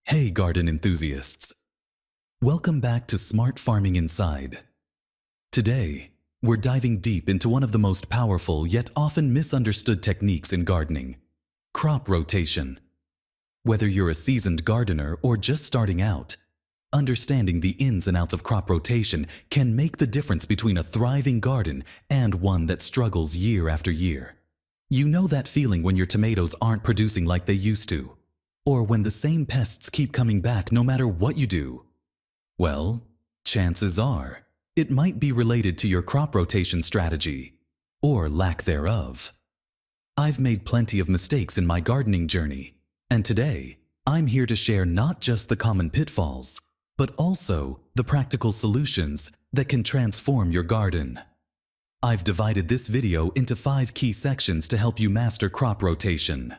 Hey garden enthusiasts! Welcome back to Smart Farming Inside. Today, we're diving deep into one of the most powerful yet often misunderstood techniques in gardening: crop rotation. Whether you're a seasoned gardener or just starting out, understanding the ins and outs of crop rotation can make the difference between a thriving garden and one that struggles year after year. You know that feeling when your tomatoes aren't producing like they used to, or when the same pests keep coming back no matter what you do? Well, chances are, it might be related to your crop rotation strategy, or lack thereof. I've made plenty of mistakes in my gardening journey, and today, I'm here to share not just the common pitfalls, but also the practical solutions that can transform your garden. I've divided this video into 5 key sections to help you master crop rotation.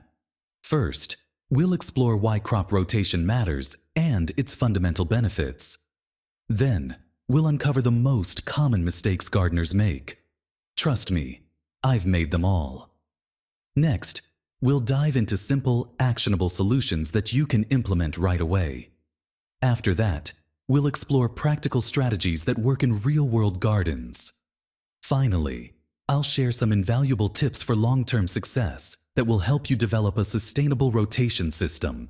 First, we'll explore why crop rotation matters and its fundamental benefits. Then, we'll uncover the most common mistakes gardeners make. Trust me, I've made them all. Next, we'll dive into simple, actionable solutions that you can implement right away. After that, we'll explore practical strategies that work in real-world gardens. Finally, I'll share some invaluable tips for long-term success that will help you develop a sustainable rotation system.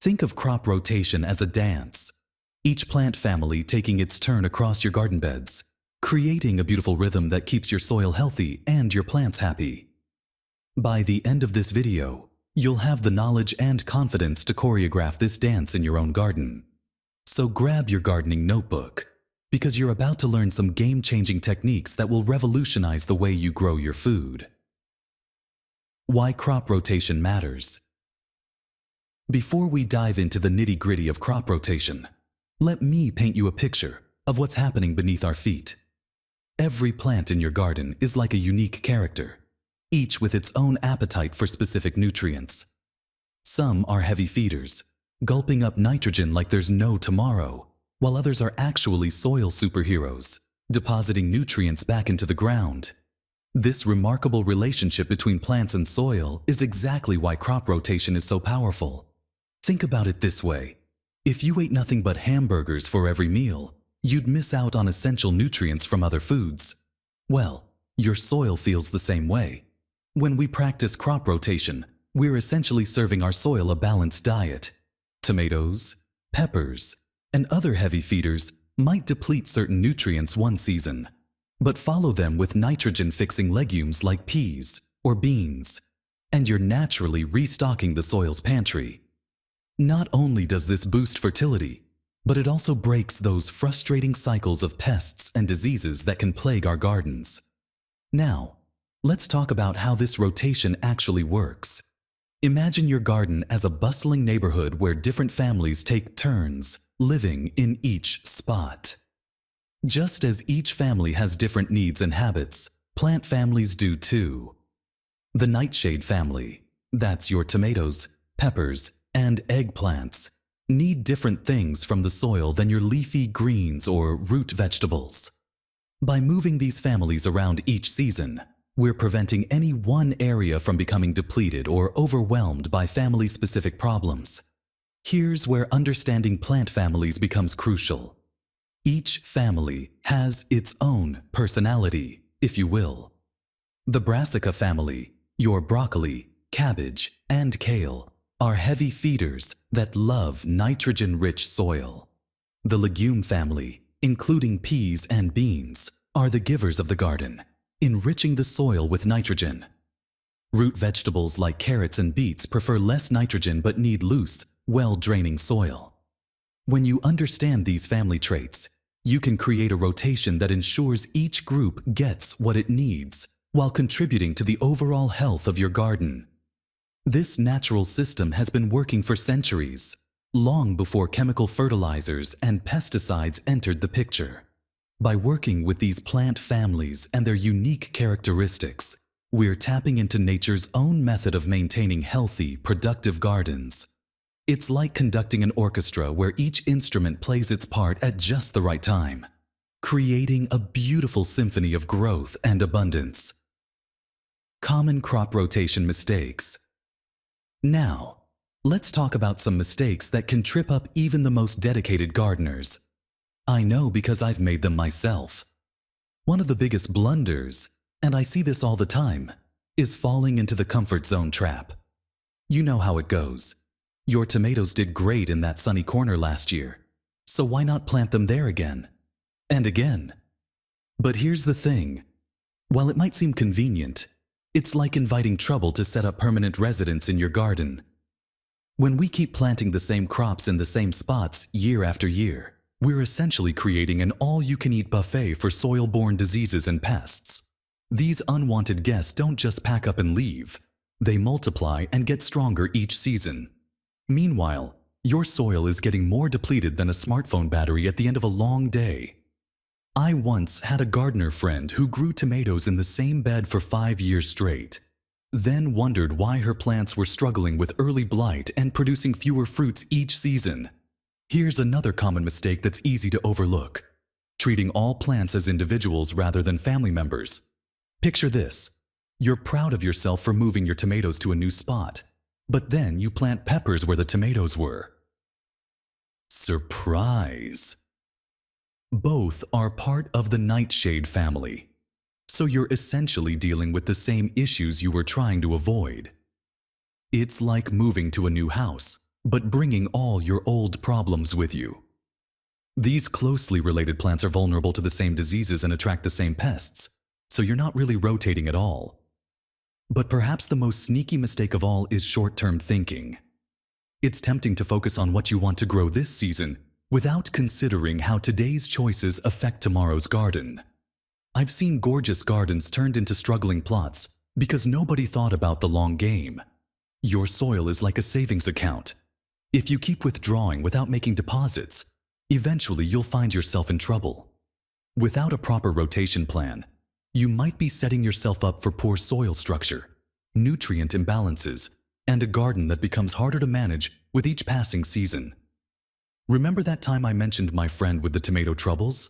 Think of crop rotation as a dance, each plant family taking its turn across your garden beds, creating a beautiful rhythm that keeps your soil healthy and your plants happy. By the end of this video, you'll have the knowledge and confidence to choreograph this dance in your own garden. So grab your gardening notebook, because you're about to learn some game-changing techniques that will revolutionize the way you grow your food. Why crop rotation matters. Before we dive into the nitty-gritty of crop rotation, let me paint you a picture of what's happening beneath our feet. Every plant in your garden is like a unique character, each with its own appetite for specific nutrients. Some are heavy feeders, gulping up nitrogen like there's no tomorrow, while others are actually soil superheroes, depositing nutrients back into the ground. This remarkable relationship between plants and soil is exactly why crop rotation is so powerful. Think about it this way: if you ate nothing but hamburgers for every meal, you'd miss out on essential nutrients from other foods. Well, your soil feels the same way. When we practice crop rotation, we're essentially serving our soil a balanced diet. Tomatoes, peppers, and other heavy feeders might deplete certain nutrients one season, but follow them with nitrogen-fixing legumes like peas or beans, and you're naturally restocking the soil's pantry. Not only does this boost fertility, but it also breaks those frustrating cycles of pests and diseases that can plague our gardens. Now, let's talk about how this rotation actually works. Imagine your garden as a bustling neighborhood where different families take turns living in each spot. Just as each family has different needs and habits, plant families do too. The nightshade family, that's your tomatoes, peppers, and eggplants, need different things from the soil than your leafy greens or root vegetables. By moving these families around each season, we're preventing any one area from becoming depleted or overwhelmed by family-specific problems. Here's where understanding plant families becomes crucial. Each family has its own personality, if you will. The brassica family, your broccoli, cabbage, and kale, are heavy feeders that love nitrogen-rich soil. The legume family, including peas and beans, are the givers of the garden, enriching the soil with nitrogen. Root vegetables like carrots and beets prefer less nitrogen but need loose, well-draining soil. When you understand these family traits, you can create a rotation that ensures each group gets what it needs while contributing to the overall health of your garden. This natural system has been working for centuries, long before chemical fertilizers and pesticides entered the picture. By working with these plant families and their unique characteristics, we're tapping into nature's own method of maintaining healthy, productive gardens. It's like conducting an orchestra where each instrument plays its part at just the right time, creating a beautiful symphony of growth and abundance. Common crop rotation mistakes. Now, Let's talk about some mistakes that can trip up even the most dedicated gardeners. I know because I've made them myself. One of the biggest blunders, and I see this all the time, is falling into the comfort zone trap. You know how it goes. Your tomatoes did great in that sunny corner last year, so why not plant them there again? And again. But here's the thing. While it might seem convenient, it's like inviting trouble to set up permanent residence in your garden. When we keep planting the same crops in the same spots year after year, we're essentially creating an all-you-can-eat buffet for soil-borne diseases and pests. These unwanted guests don't just pack up and leave. They multiply and get stronger each season. Meanwhile, your soil is getting more depleted than a smartphone battery at the end of a long day. I once had a gardener friend who grew tomatoes in the same bed for 5 years straight, then wondered why her plants were struggling with early blight and producing fewer fruits each season. Here's another common mistake that's easy to overlook: treating all plants as individuals rather than family members. Picture this. You're proud of yourself for moving your tomatoes to a new spot, but then you plant peppers where the tomatoes were. Surprise! Both are part of the nightshade family, so you're essentially dealing with the same issues you were trying to avoid. It's like moving to a new house, but bringing all your old problems with you. These closely related plants are vulnerable to the same diseases and attract the same pests, so you're not really rotating at all. But perhaps the most sneaky mistake of all is short-term thinking. It's tempting to focus on what you want to grow this season without considering how today's choices affect tomorrow's garden. I've seen gorgeous gardens turned into struggling plots because nobody thought about the long game. Your soil is like a savings account. If you keep withdrawing without making deposits, eventually you'll find yourself in trouble. Without a proper rotation plan, you might be setting yourself up for poor soil structure, nutrient imbalances, and a garden that becomes harder to manage with each passing season. Remember that time I mentioned my friend with the tomato troubles?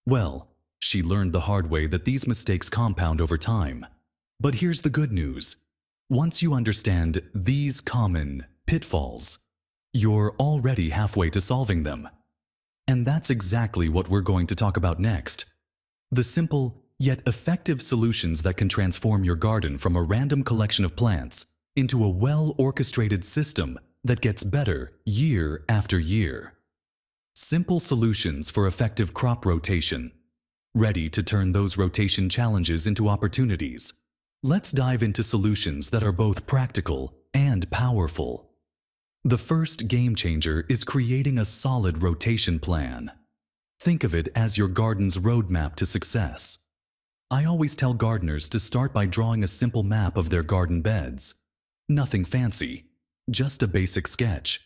Well, she learned the hard way that these mistakes compound over time. But here's the good news. Once you understand these common pitfalls, you're already halfway to solving them. And that's exactly what we're going to talk about next. The simple yet effective solutions that can transform your garden from a random collection of plants into a well-orchestrated system that gets better year after year. Simple solutions for effective crop rotation. Ready to turn those rotation challenges into opportunities. Let's dive into solutions that are both practical and powerful. The first game changer is creating a solid rotation plan. Think of it as your garden's roadmap to success. I always tell gardeners to start by drawing a simple map of their garden beds. Nothing fancy, just a basic sketch.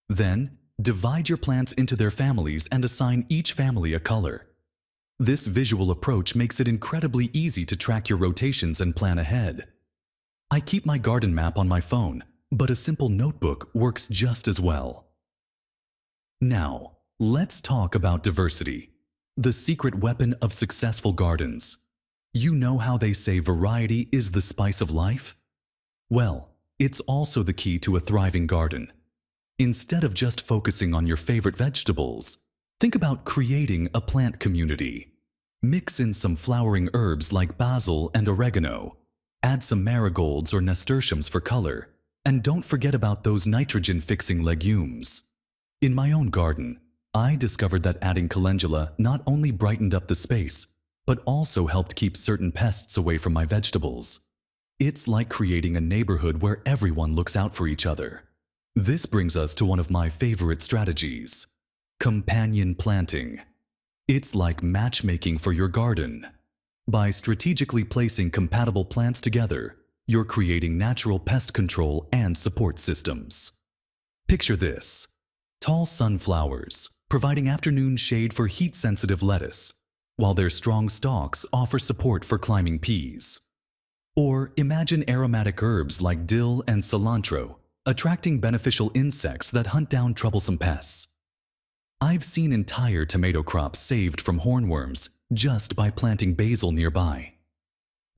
Then, divide your plants into their families and assign each family a color. This visual approach makes it incredibly easy to track your rotations and plan ahead. I keep my garden map on my phone, but a simple notebook works just as well. Now, let's talk about diversity, the secret weapon of successful gardens. You know how they say variety is the spice of life? Well, it's also the key to a thriving garden. Instead of just focusing on your favorite vegetables, think about creating a plant community. Mix in some flowering herbs like basil and oregano. Add some marigolds or nasturtiums for color. And don't forget about those nitrogen-fixing legumes. In my own garden, I discovered that adding calendula not only brightened up the space, but also helped keep certain pests away from my vegetables. It's like creating a neighborhood where everyone looks out for each other. This brings us to one of my favorite strategies: companion planting. It's like matchmaking for your garden. By strategically placing compatible plants together, you're creating natural pest control and support systems. Picture this: tall sunflowers providing afternoon shade for heat-sensitive lettuce, while their strong stalks offer support for climbing peas. Or imagine aromatic herbs like dill and cilantro attracting beneficial insects that hunt down troublesome pests. I've seen entire tomato crops saved from hornworms just by planting basil nearby.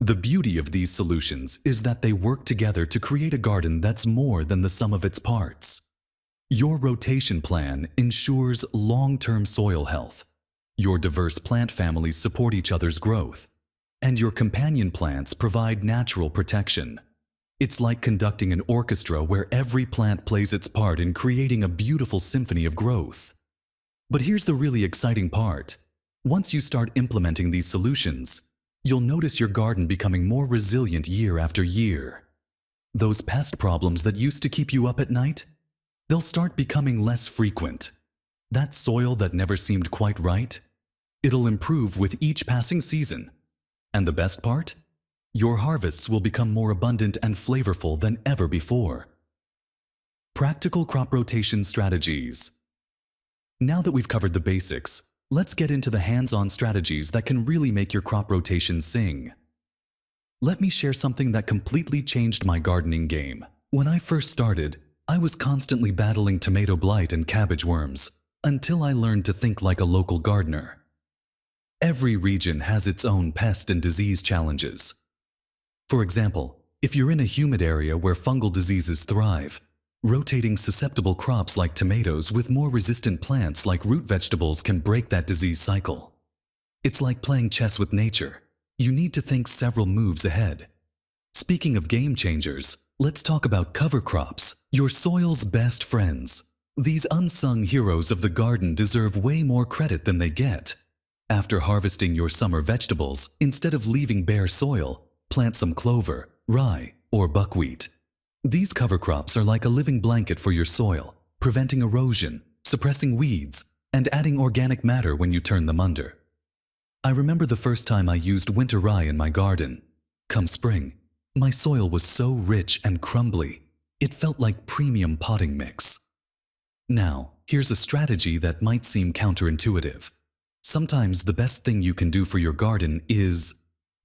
The beauty of these solutions is that they work together to create a garden that's more than the sum of its parts. Your rotation plan ensures long-term soil health. Your diverse plant families support each other's growth, and your companion plants provide natural protection. It's like conducting an orchestra where every plant plays its part in creating a beautiful symphony of growth. But here's the really exciting part. Once you start implementing these solutions, you'll notice your garden becoming more resilient year after year. Those pest problems that used to keep you up at night, they'll start becoming less frequent. That soil that never seemed quite right, it'll improve with each passing season. And the best part? Your harvests will become more abundant and flavorful than ever before. Practical crop rotation strategies. Now that we've covered the basics, let's get into the hands-on strategies that can really make your crop rotation sing. Let me share something that completely changed my gardening game. When I first started, I was constantly battling tomato blight and cabbage worms, until I learned to think like a local gardener. Every region has its own pest and disease challenges. For example, if you're in a humid area where fungal diseases thrive, rotating susceptible crops like tomatoes with more resistant plants like root vegetables can break that disease cycle. It's like playing chess with nature. You need to think several moves ahead. Speaking of game changers, let's talk about cover crops, your soil's best friends. These unsung heroes of the garden deserve way more credit than they get. After harvesting your summer vegetables, instead of leaving bare soil, plant some clover, rye, or buckwheat. These cover crops are like a living blanket for your soil, preventing erosion, suppressing weeds, and adding organic matter when you turn them under. I remember the first time I used winter rye in my garden. Come spring, my soil was so rich and crumbly, it felt like premium potting mix. Now, here's a strategy that might seem counterintuitive. Sometimes the best thing you can do for your garden is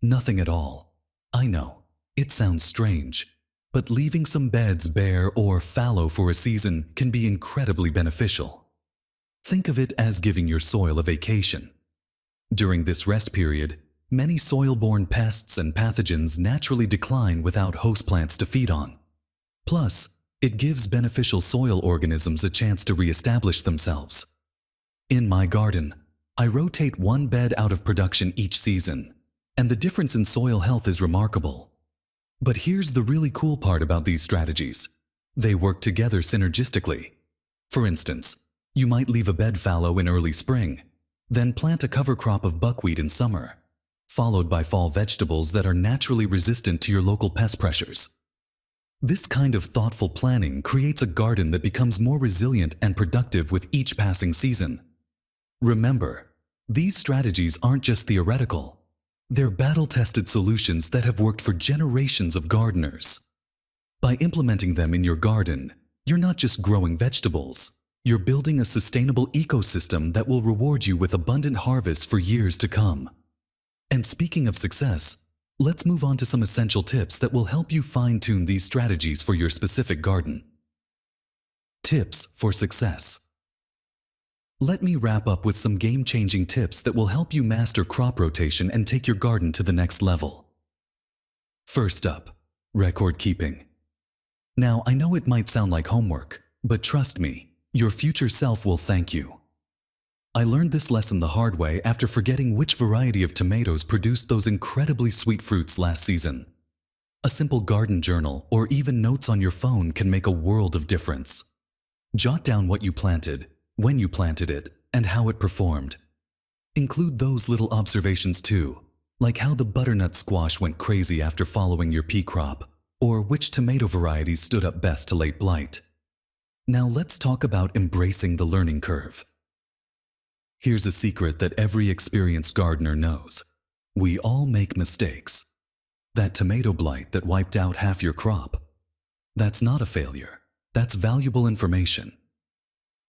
nothing at all. I know, it sounds strange, but leaving some beds bare or fallow for a season can be incredibly beneficial. Think of it as giving your soil a vacation. During this rest period, many soil-borne pests and pathogens naturally decline without host plants to feed on. Plus, it gives beneficial soil organisms a chance to reestablish themselves. In my garden, I rotate one bed out of production each season, and the difference in soil health is remarkable. But here's the really cool part about these strategies. They work together synergistically. For instance, you might leave a bed fallow in early spring, then plant a cover crop of buckwheat in summer, followed by fall vegetables that are naturally resistant to your local pest pressures. This kind of thoughtful planning creates a garden that becomes more resilient and productive with each passing season. Remember, these strategies aren't just theoretical. They're battle-tested solutions that have worked for generations of gardeners. By implementing them in your garden, you're not just growing vegetables, you're building a sustainable ecosystem that will reward you with abundant harvests for years to come. And speaking of success, let's move on to some essential tips that will help you fine-tune these strategies for your specific garden. Tips for success. Let me wrap up with some game-changing tips that will help you master crop rotation and take your garden to the next level. First up, record keeping. Now, I know it might sound like homework, but trust me, your future self will thank you. I learned this lesson the hard way after forgetting which variety of tomatoes produced those incredibly sweet fruits last season. A simple garden journal or even notes on your phone can make a world of difference. Jot down what you planted, when you planted it, and how it performed. Include those little observations too, like how the butternut squash went crazy after following your pea crop, or which tomato varieties stood up best to late blight. Now let's talk about embracing the learning curve. Here's a secret that every experienced gardener knows. We all make mistakes. That tomato blight that wiped out half your crop, that's not a failure. That's valuable information.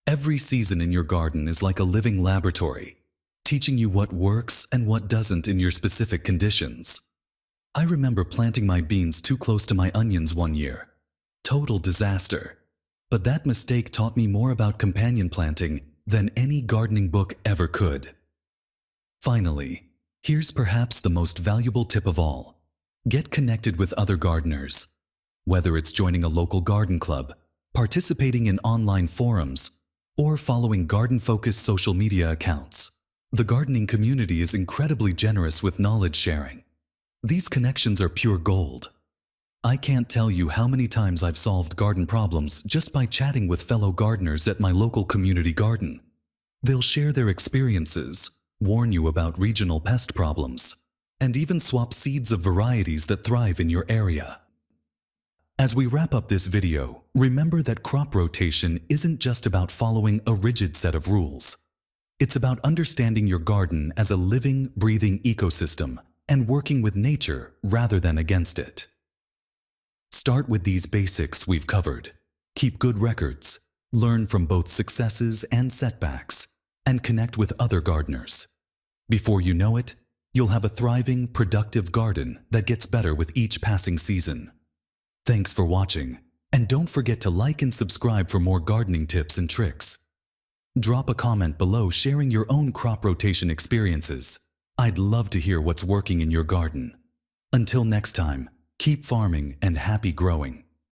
Every season in your garden is like a living laboratory, teaching you what works and what doesn't in your specific conditions. I remember planting my beans too close to my onions one year. Total disaster. But that mistake taught me more about companion planting than any gardening book ever could. Finally, here's perhaps the most valuable tip of all. Get connected with other gardeners. Whether it's joining a local garden club, participating in online forums, or following garden-focused social media accounts, the gardening community is incredibly generous with knowledge sharing. These connections are pure gold. I can't tell you how many times I've solved garden problems just by chatting with fellow gardeners at my local community garden. They'll share their experiences, warn you about regional pest problems, and even swap seeds of varieties that thrive in your area. As we wrap up this video, remember that crop rotation isn't just about following a rigid set of rules. It's about understanding your garden as a living, breathing ecosystem and working with nature rather than against it. Start with these basics we've covered. Keep good records, learn from both successes and setbacks, and connect with other gardeners. Before you know it, you'll have a thriving, productive garden that gets better with each passing season. Thanks for watching, and don't forget to like and subscribe for more gardening tips and tricks. Drop a comment below sharing your own crop rotation experiences. I'd love to hear what's working in your garden. Until next time, keep farming and happy growing.